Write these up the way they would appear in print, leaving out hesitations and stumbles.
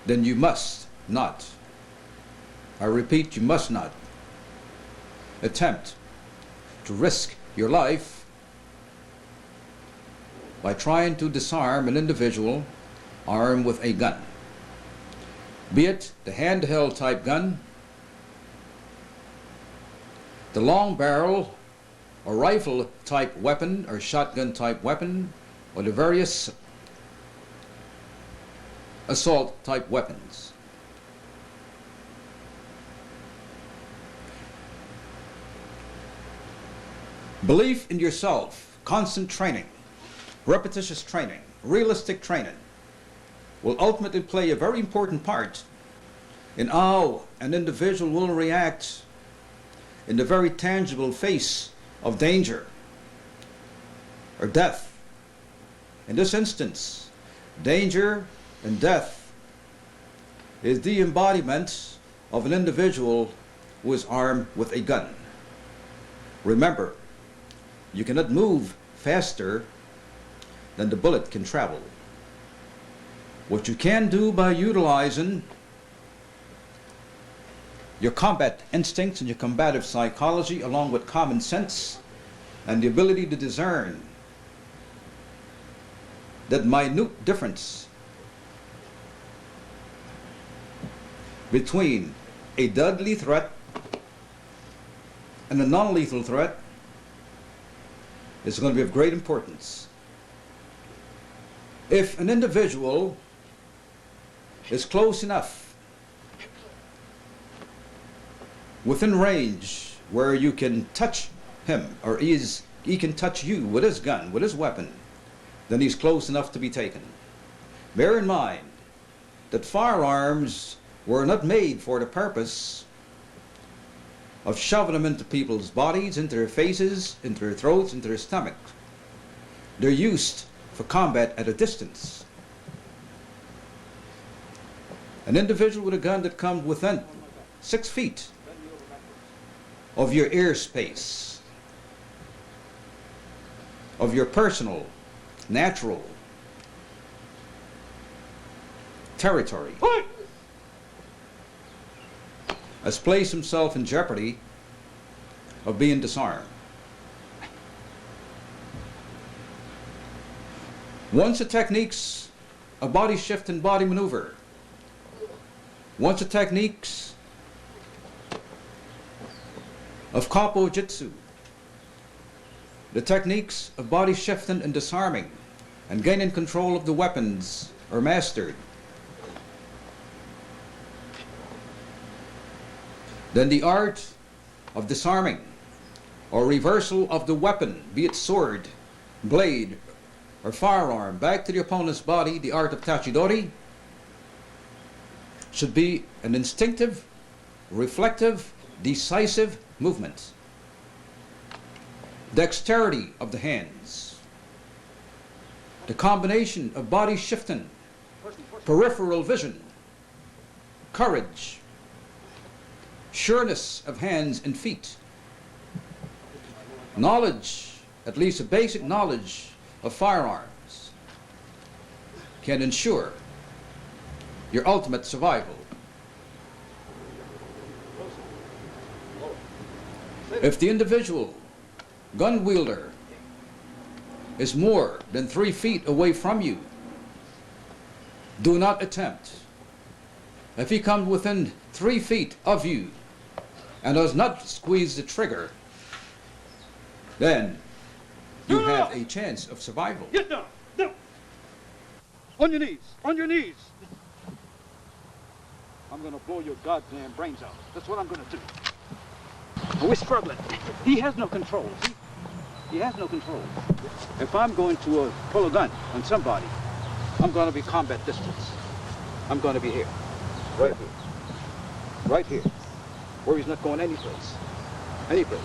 then you must not, I repeat, you must not attempt to risk your life by trying to disarm an individual armed with a gun, be it the handheld type gun, the long barrel or rifle type weapon or shotgun type weapon, or the various assault type weapons. Belief in yourself, constant training, repetitious training, realistic training will ultimately play a very important part in how an individual will react in the very tangible face of danger or death. In this instance, danger and death is the embodiment of an individual who is armed with a gun. Remember, you cannot move faster than the bullet can travel. What you can do by utilizing your combat instincts and your combative psychology, along with common sense and the ability to discern that minute difference between a deadly threat and a non-lethal threat, is going to be of great importance. If an individual is close enough within range where you can touch him, or he can touch you with his gun, with his weapon, then he's close enough to be taken. Bear in mind that firearms were not made for the purpose of shoving them into people's bodies, into their faces, into their throats, into their stomachs. They're used for combat at a distance. An individual with a gun that comes within 6 feet of your airspace, of your personal, natural territory, has placed himself in jeopardy of being disarmed. Once the techniques of body shift and body maneuver, once the techniques of Kapo Jitsu, the techniques of body shifting and disarming and gaining control of the weapons are mastered, then the art of disarming or reversal of the weapon, be it sword, blade, or firearm, back to the opponent's body, the art of tachidori, should be an instinctive, reflective, decisive movement. Dexterity of the hands, the combination of body shifting, peripheral vision, courage, sureness of hands and feet, knowledge, at least a basic knowledge of firearms, can ensure your ultimate survival. If the individual gun wielder is more than 3 feet away from you, do not attempt. If he comes within 3 feet of you and does not squeeze the trigger, then you have a chance of survival. Get down! Down! On your knees! On your knees! I'm gonna blow your goddamn brains out. That's what I'm gonna do. We're struggling. He has no control. He has no control. If I'm going to pull a gun on somebody, I'm gonna be combat distance. I'm gonna be here. Right here. Right here. Where he's not going anyplace. Anyplace.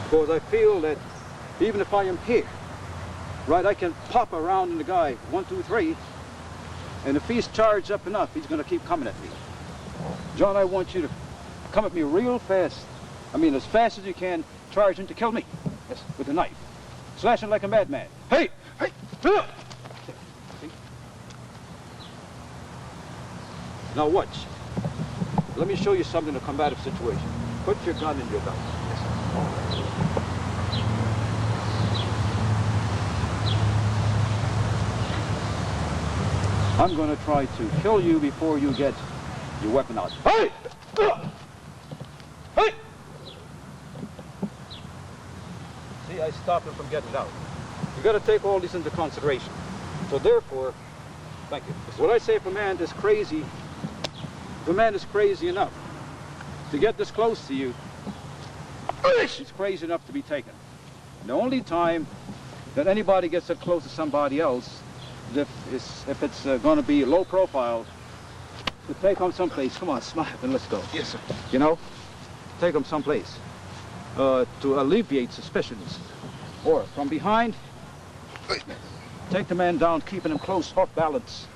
Because I feel that even if I am here, right, I can pop around in the guy, 1, 2, 3, and if he's charged up enough, he's going to keep coming at me. John, I want you to come at me real fast. I mean, as fast as you can, charging to kill me. Yes, with a knife. Slashing like a madman. Hey! Hey! See? Now watch. Let me show you something in a combative situation. Put your gun in your belt. Yes, sir. I'm going to try to kill you before you get your weapon out. Hey! Hey! See, I stopped him from getting out. You got to take all this into consideration. So therefore, thank you. When I say if a man is crazy, if a man is crazy enough to get this close to you, he's crazy enough to be taken. And the only time that anybody gets that close to somebody else is if it's going to be low profile, to take them someplace. Come on, smile and let's go. Yes, sir. You know, take them someplace to alleviate suspicions. Or from behind, take the man down, keeping him close, off balance.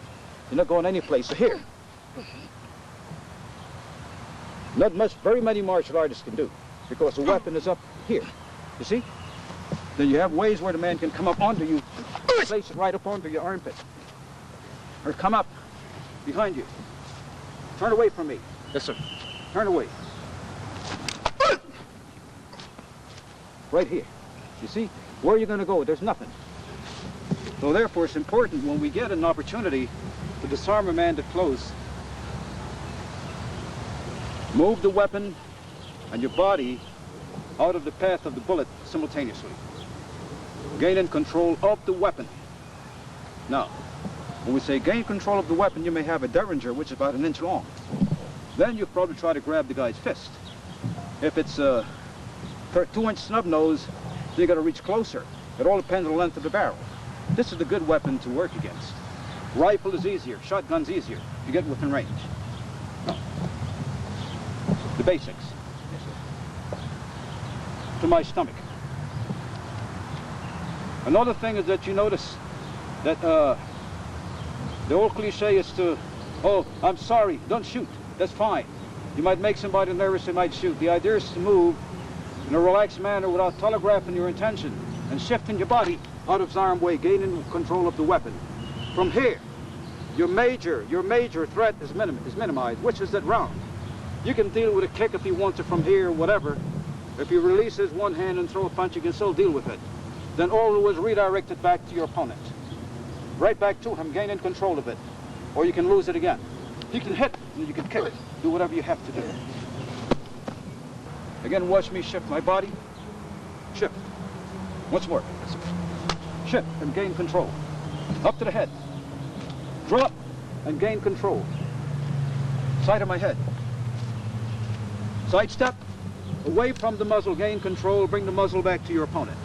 You're not going any place. So here. Not much, very many martial artists can do, because the weapon is up here. You see? Then you have ways where the man can come up onto you, place it right up onto your armpit. Or come up behind you. Turn away from me. Yes, sir. Turn away. Right here. You see? Where are you going to go? There's nothing. So therefore, it's important when we get an opportunity to disarm a man to close, move the weapon and your body out of the path of the bullet simultaneously. Gaining control of the weapon. Now, when we say gain control of the weapon, you may have a derringer, which is about 1 inch long. Then you probably try to grab the guy's fist. If it's a 2-inch snub nose, then you got to reach closer. It all depends on the length of the barrel. This is a good weapon to work against. Rifle is easier, shotgun's easier. You get within range. Now, the basics. Yes, sir. To my stomach. Another thing is that you notice that the old cliche is to, oh, I'm sorry, don't shoot. That's fine. You might make somebody nervous, they might shoot. The idea is to move in a relaxed manner without telegraphing your intention and shifting your body out of harm's way, gaining control of the weapon. From here, your major threat is minimized, which is that round. You can deal with a kick if you want to from here, whatever. If you release his one hand and throw a punch, you can still deal with it. Then all was redirected back to your opponent. Right back to him, gaining control of it. Or you can lose it again. You can hit, and you can kick. Do whatever you have to do. Again, watch me shift my body. Shift. Once more. Shift and gain control. Up to the head. Drop and gain control. Side of my head. Side step. Away from the muzzle, gain control. Bring the muzzle back to your opponent.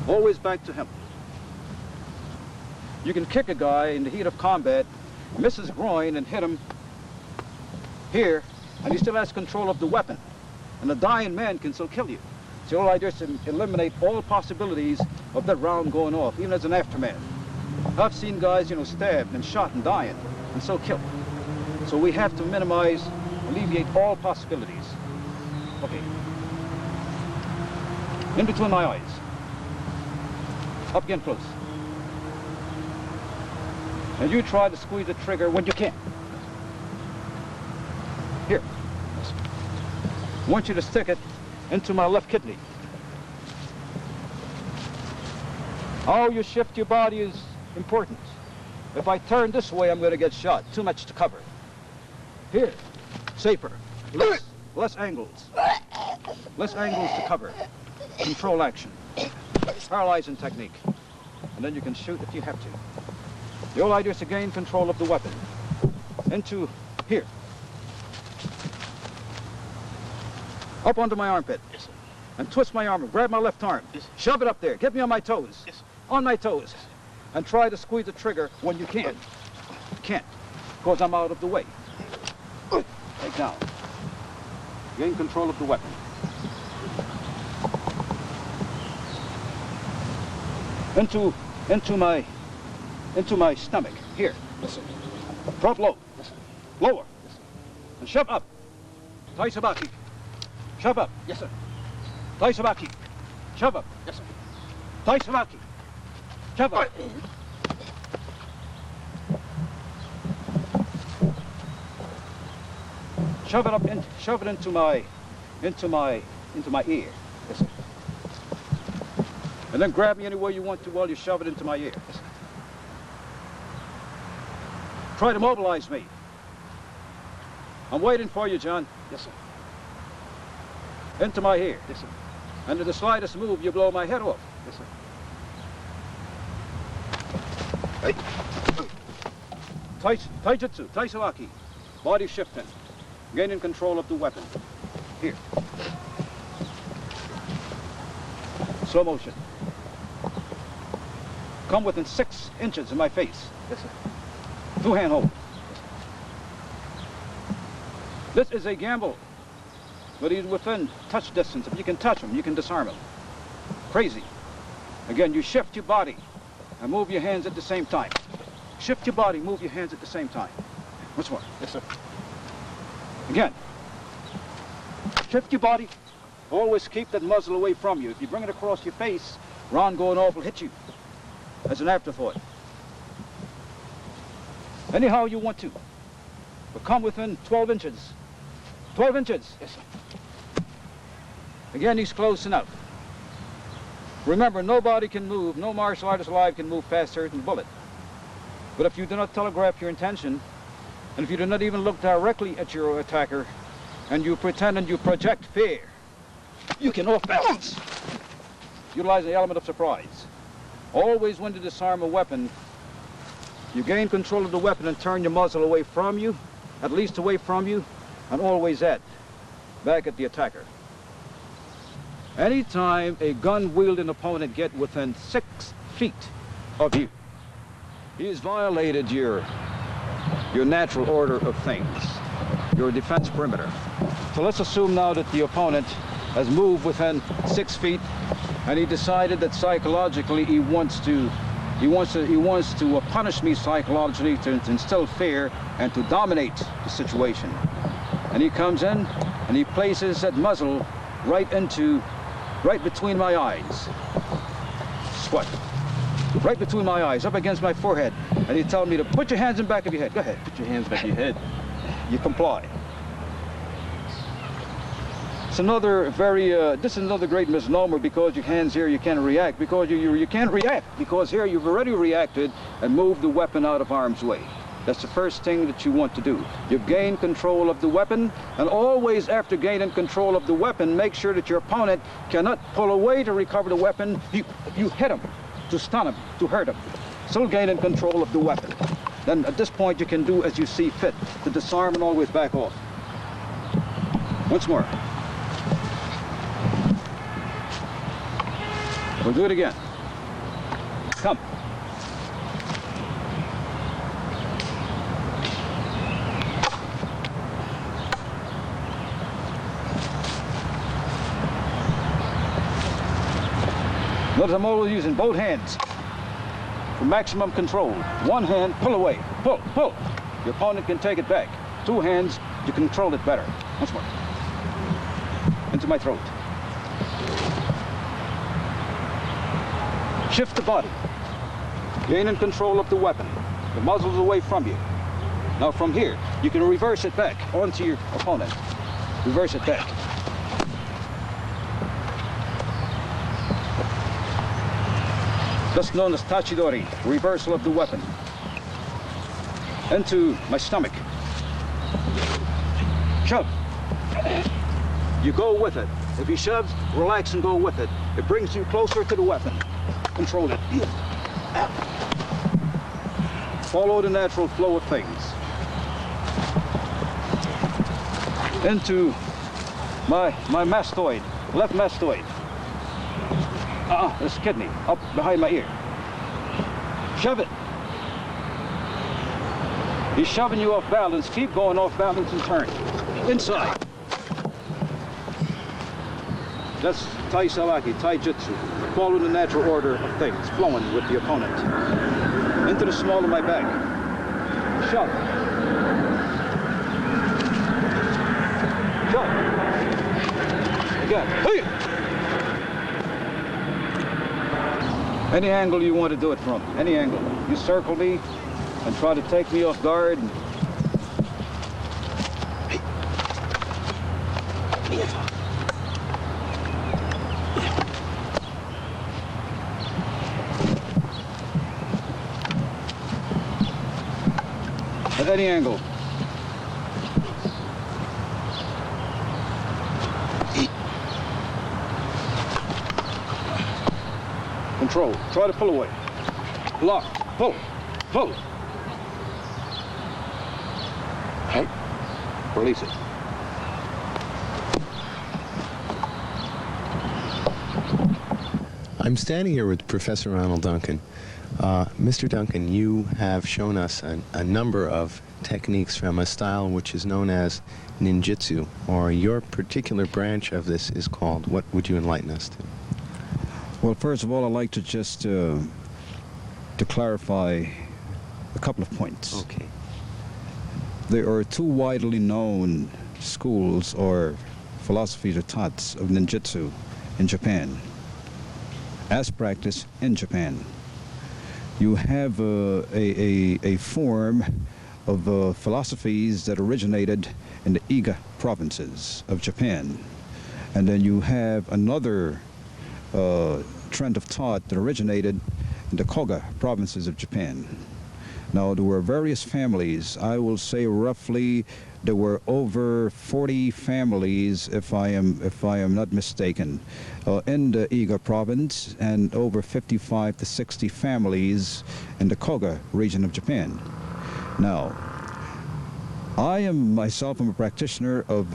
Always back to him. You can kick a guy in the heat of combat, miss his groin and hit him here, and he still has control of the weapon. And a dying man can still kill you. So all I do is to eliminate all possibilities of that round going off, even as an aftermath. I've seen guys, stabbed and shot and dying, and so killed. So we have to minimize, alleviate all possibilities. Okay. In between my eyes. Up again close. And you try to squeeze the trigger when you can. Here. I want you to stick it into my left kidney. How you shift your body is important. If I turn this way, I'm going to get shot. Too much to cover. Here. Safer. Less angles. Less angles to cover. Control action. Paralyzing technique. And then you can shoot if you have to. The whole idea is to gain control of the weapon. Into here. Up onto my armpit. Yes, sir. And twist my arm. Grab my left arm. Yes, sir. Shove it up there. Get me on my toes. Yes, sir. On my toes. And try to squeeze the trigger when you can. You can't. Because I'm out of the way. Take down. Gain control of the weapon. Into my stomach. Here. Yes, sir. Drop low. Yes, sir. Lower. Yes, sir. And shove up. Tai sabaki. Shove up. Yes, sir. Tai sabaki. Shove up. Yes, sir. Tai sabaki. Shove up. Shove it up in, shove it into my ear. Yes, sir. And then grab me any way you want to while you shove it into my ear. Yes, sir. Try to mobilize me. I'm waiting for you, John. Yes, sir. Into my ear. Yes, sir. And to the slightest move, you blow my head off. Yes, sir. Hey. Taijutsu, Taisawaki. Body shifting. Gaining control of the weapon. Here. Slow motion. Come within 6 inches of my face. Yes, sir. 2-hand hold. This is a gamble, but he's within touch distance. If you can touch him, you can disarm him. Crazy. Again, you shift your body and move your hands at the same time. Shift your body, move your hands at the same time. Once more. Yes, sir. Again. Shift your body. Always keep that muzzle away from you. If you bring it across your face, Ron going off will hit you as an afterthought. Anyhow you want to. But come within 12 inches. 12 inches. Yes, sir. Again, he's close enough. Remember, nobody can move, no martial artist alive can move faster than a bullet. But if you do not telegraph your intention, and if you do not even look directly at your attacker, and you pretend and you project fear, you can off balance. Utilize the element of surprise. Always when to disarm a weapon, you gain control of the weapon and turn your muzzle away from you, at least away from you, and always back at the attacker. Anytime a gun-wielding opponent get within 6 feet of you, he's violated your natural order of things, your defense perimeter. So let's assume now that the opponent has moved within 6 feet, and he decided that psychologically he wants to punish me psychologically, to instill fear and to dominate the situation. And he comes in and he places that muzzle right between my eyes. What? Right between my eyes, up against my forehead. And he tells me to put your hands in back of your head. Go ahead, put your hands back of your head. You comply. It's another this is another great misnomer, because your hands here, you can't react. Because you can't react, because here you've already reacted and moved the weapon out of harm's way. That's the first thing that you want to do. You've gained control of the weapon, and always after gaining control of the weapon, make sure that your opponent cannot pull away to recover the weapon. You hit him to stun him, to hurt him. Still gaining control of the weapon. Then at this point you can do as you see fit, to disarm and always back off. Once more. We'll do it again. Come. Notice I'm always using both hands for maximum control. One hand, pull away, pull, pull. Your opponent can take it back. 2 hands, you control it better. Once more. Into my throat. Shift the body. Gaining control of the weapon. The muzzle's away from you. Now from here, you can reverse it back onto your opponent. Reverse it back. That's known as tachidori, reversal of the weapon. Into my stomach. Shove. You go with it. If he shoves, relax and go with it. It brings you closer to the weapon. Control it. Follow the natural flow of things. Into my mastoid, left mastoid. This kidney, up behind my ear. Shove it. He's shoving you off balance. Keep going off balance and turn. Inside. That's Tai Sawaki, Tai Jitsu. Follow the natural order of things, flowing with the opponent. Into the small of my back. Shove. Shove. Again. Hey! Any angle you want to do it from, any angle. You circle me and try to take me off guard. At any angle. Control. Try to pull away. Lock. Pull. Pull. Hey. Release it. I'm standing here with Professor Ronald Duncan. Mr. Duncan, you have shown us a number of techniques from a style which is known as Ninjutsu, or your particular branch of this is called. What would you enlighten us to? Well, first of all, I'd like to just to clarify a couple of points. Okay. There are two widely known schools or philosophies or thoughts of ninjutsu in Japan, as practiced in Japan. You have a form of philosophies that originated in the Iga provinces of Japan. And then you have another trend of thought that originated in the Koga provinces of Japan. Now, there were various families. I will say roughly there were over 40 families, if I am not mistaken, in the Iga province, and over 55 to 60 families in the Koga region of Japan. Now, I am myself a practitioner of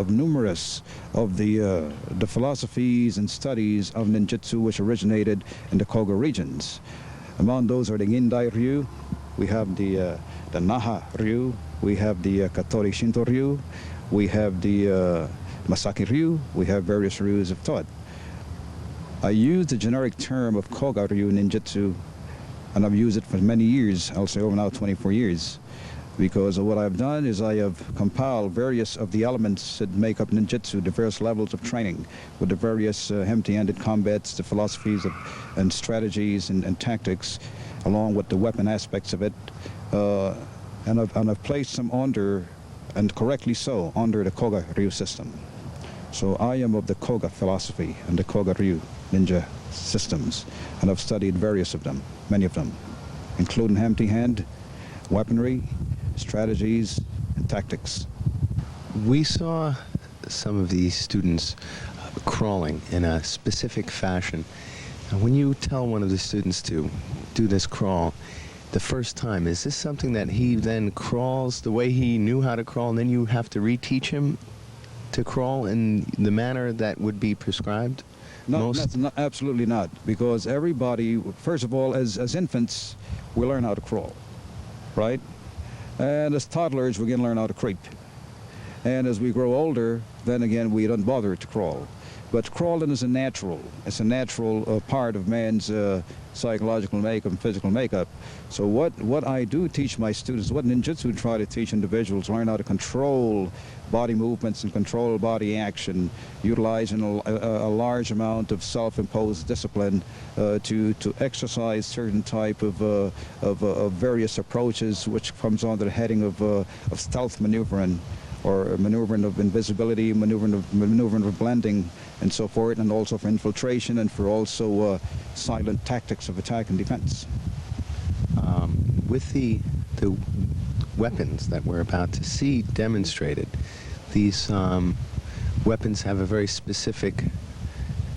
numerous of the philosophies and studies of ninjutsu which originated in the Koga regions. Among those are the Gendai Ryu, we have the Naha Ryu, we have the Katori Shinto Ryu, we have the Masaki Ryu, we have various Ryus of thought. I use the generic term of Koga Ryu ninjutsu, and I've used it for many years, I'll say over now 24 years, because what I've done is I have compiled various of the elements that make up ninjutsu, the various levels of training, with the various empty-handed combats, the philosophies and strategies and tactics, along with the weapon aspects of it, and I've placed them under, and correctly so, under the Koga Ryu system. So I am of the Koga philosophy and the Koga Ryu ninja systems, and I've studied various of them, many of them, including empty-hand, weaponry, strategies, and tactics. We saw some of these students crawling in a specific fashion. And when you tell one of the students to do this crawl the first time, is this something that he then crawls the way he knew how to crawl, and then you have to reteach him to crawl in the manner that would be prescribed? No, absolutely not, because everybody, first of all, as infants, we learn how to crawl, right? And as toddlers, we can learn how to creep. And as we grow older, then again, we don't bother to crawl. But crawling is it's a natural part of man's psychological makeup and physical makeup. So what I do teach my students, what ninjutsu try to teach individuals, learn how to control body movements and control body action, utilizing a large amount of self-imposed discipline to exercise certain type of various approaches, which comes under the heading of stealth maneuvering, or maneuvering of invisibility, maneuvering of blending, and so forth, and also for infiltration and for also silent tactics of attack and defense. With the weapons that we're about to see demonstrated, these weapons have a very specific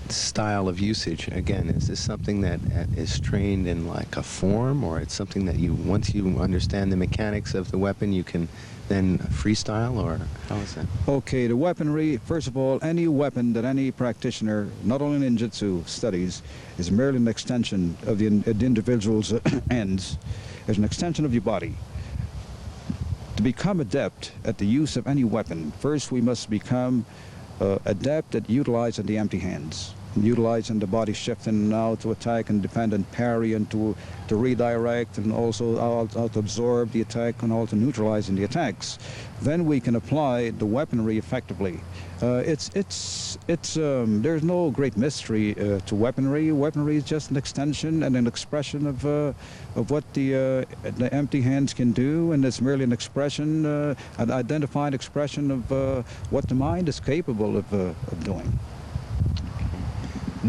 style of usage. Again, is this something that is trained in like a form, or it's something that once you understand the mechanics of the weapon, you can then freestyle, or how is that? Okay, the weaponry, first of all, any weapon that any practitioner, not only in ninjutsu, studies, is merely an extension of the individual's ends. It's an extension of your body. To become adept at the use of any weapon, first we must become adept at utilizing the empty hands, utilizing the body shifting now to attack and defend and parry, and to redirect, and also how to absorb the attack and also neutralizing the attacks. Then we can apply the weaponry effectively. There's no great mystery to weaponry. Weaponry is just an extension and an expression of what the empty hands can do, and it's merely an expression, an identified expression of what the mind is capable of doing.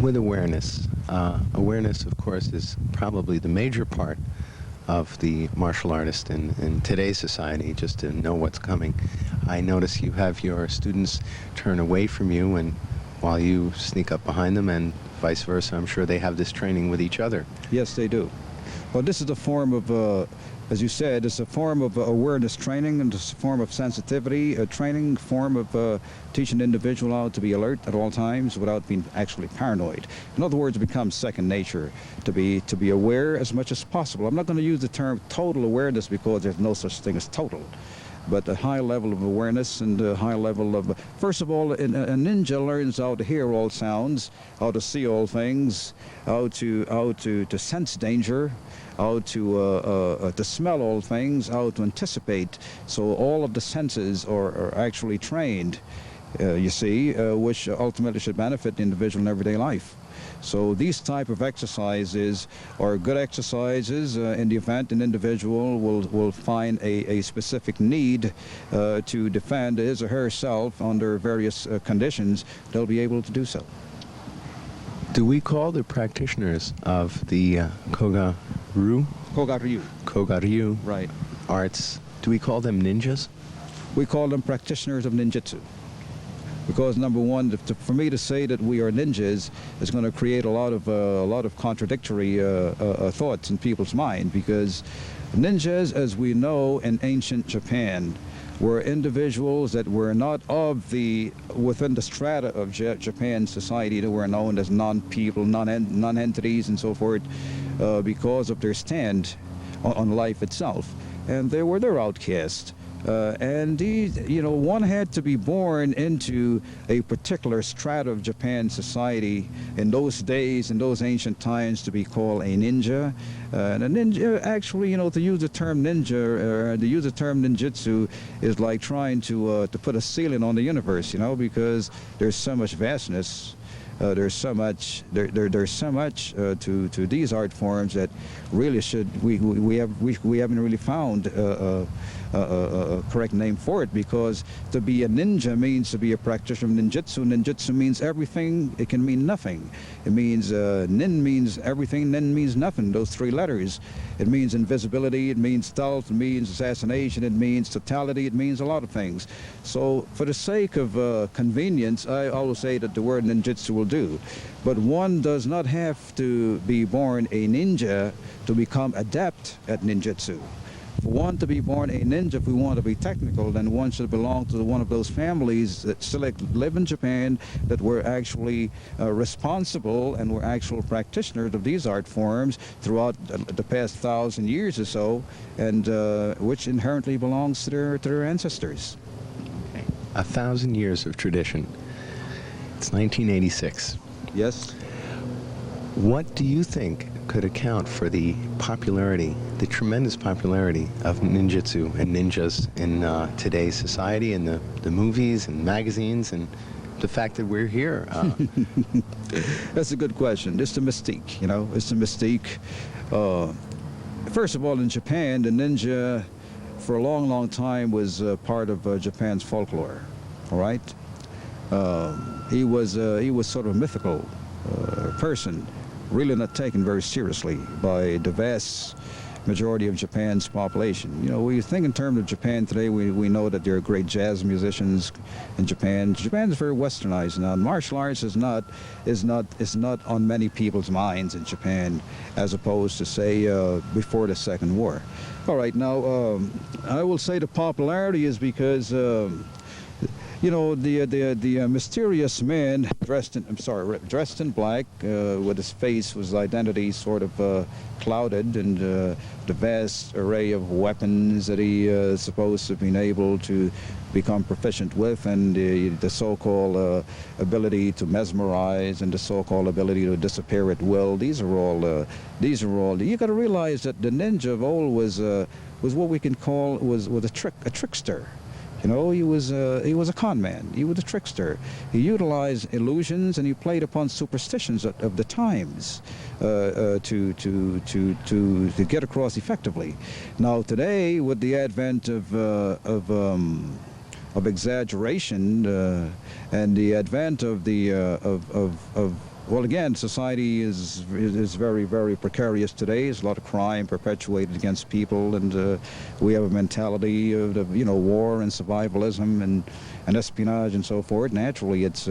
With awareness. Awareness, of course, is probably the major part of the martial artist in today's society, just to know what's coming. I notice you have your students turn away from you and while you sneak up behind them, and vice versa. I'm sure they have this training with each other. Yes, they do. Well, this is a form of, as you said, it's a form of awareness training, and it's a form of sensitivity training, form of teaching the individual how to be alert at all times without being actually paranoid. In other words, it becomes second nature to be aware as much as possible. I'm not going to use the term total awareness because there's no such thing as total. But a high level of awareness and a high level of, first of all, a ninja learns how to hear all sounds, how to see all things, how to sense danger, how to smell all things, how to anticipate. So all of the senses are actually trained, you see, which ultimately should benefit the individual in everyday life. So these type of exercises are good exercises in the event an individual will find a specific need to defend his or herself under various conditions. They'll be able to do so. Do we call the practitioners of the Koga-ryu Right. arts, do we call them ninjas? We call them practitioners of ninjutsu. Because number one, for me to say that we are ninjas is going to create a lot of contradictory thoughts in people's mind. Because ninjas, as we know in ancient Japan, were individuals that were not within the strata of Japan society. That were known as non-people, non-entities, and so forth, because of their stand on life itself, and they're outcasts. And these, one had to be born into a particular strata of Japan society in those days, in those ancient times, to be called a ninja. And a ninja, actually, to use the term ninja, to use the term ninjutsu is like trying to put a ceiling on the universe, because there's so much vastness. There's so much to these art forms that really we haven't really found a correct name for it, because to be a ninja means to be a practitioner of ninjutsu. Ninjutsu means everything. It can mean nothing. It means nin means everything. Nin means nothing. Those three letters. It means invisibility. It means stealth. It means assassination. It means totality. It means a lot of things. So for the sake of convenience, I always say that the word ninjutsu will do. But one does not have to be born a ninja to become adept at ninjutsu. For one to be born a ninja, if we want to be technical, then one should belong to one of those families that still live in Japan, that were actually responsible and were actual practitioners of these art forms throughout the past 1,000 years or so, and which inherently belongs to their ancestors. 1,000 years of tradition. It's 1986. Yes. What do you think could account for the popularity, the tremendous popularity of ninjutsu and ninjas in today's society, and the movies and magazines, and the fact that we're here? That's a good question. It's the mystique, It's the mystique. First of all, in Japan, the ninja, for a long, long time, was part of Japan's folklore. All right. He was sort of a mythical person, really not taken very seriously by the vast majority of Japan's population. We think in terms of Japan today, we know that there are great jazz musicians in Japan. Japan is very westernized now. Martial arts is not on many people's minds in Japan, as opposed to, say, before the Second War. All right, now I will say the popularity is because the mysterious man dressed in black, with his face, his identity sort of clouded, and the vast array of weapons that he is supposed to have been able to become proficient with, and the so-called ability to mesmerize, and the so-called ability to disappear at will. These are all. You got to realize that the ninja of old was what we can call was a trickster. He was a con man. He was a trickster. He utilized illusions, and he played upon superstitions of the times to get across effectively. Now today, with the advent of exaggeration and the advent of Well, again, society is very, very precarious today. There's a lot of crime perpetuated against people, and we have a mentality of, war and survivalism and espionage and so forth. Naturally, it's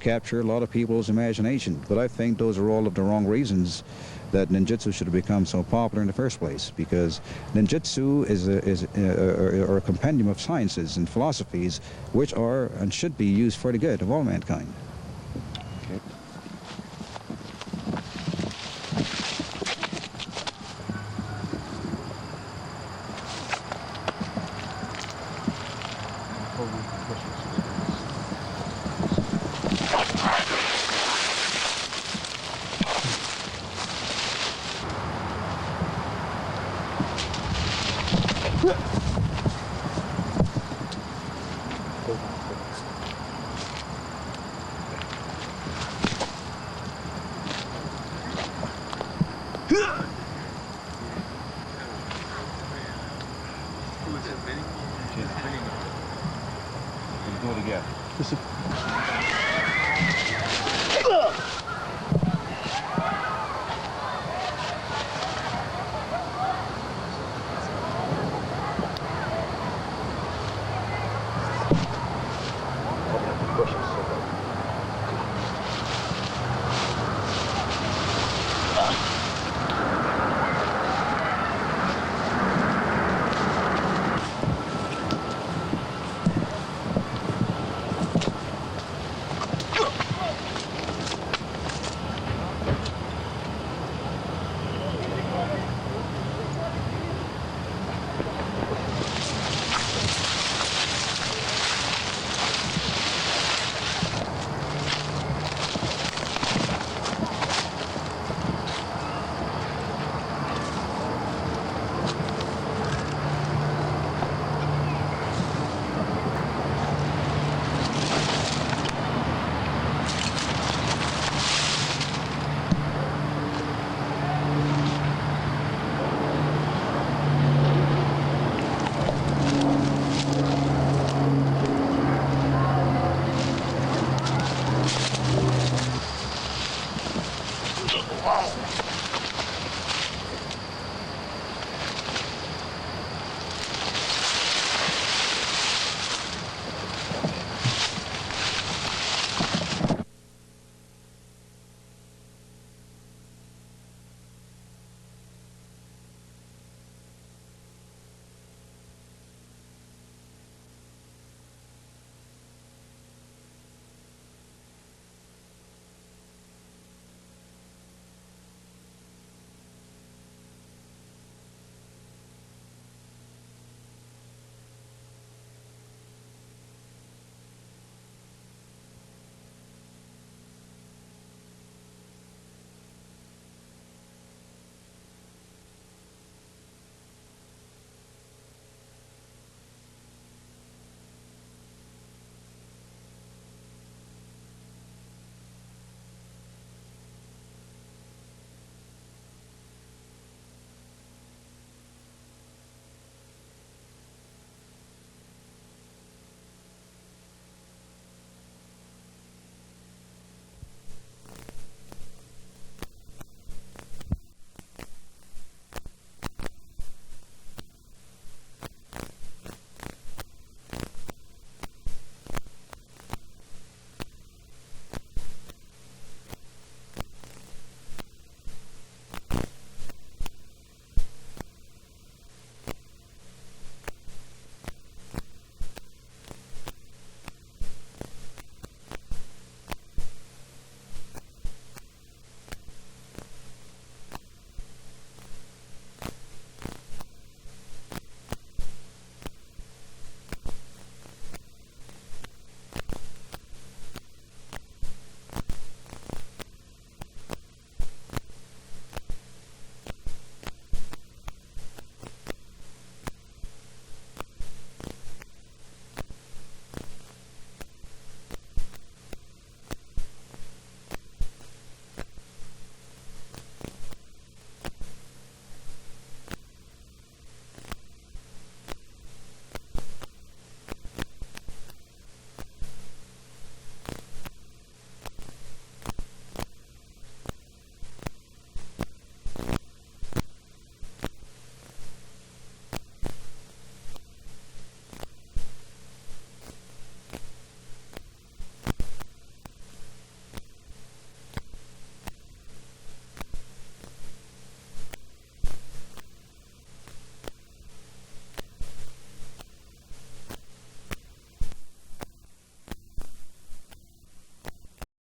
captured a lot of people's imagination. But I think those are all of the wrong reasons that ninjutsu should have become so popular in the first place, because ninjutsu is a compendium of sciences and philosophies which are and should be used for the good of all mankind. Okay. Do it again.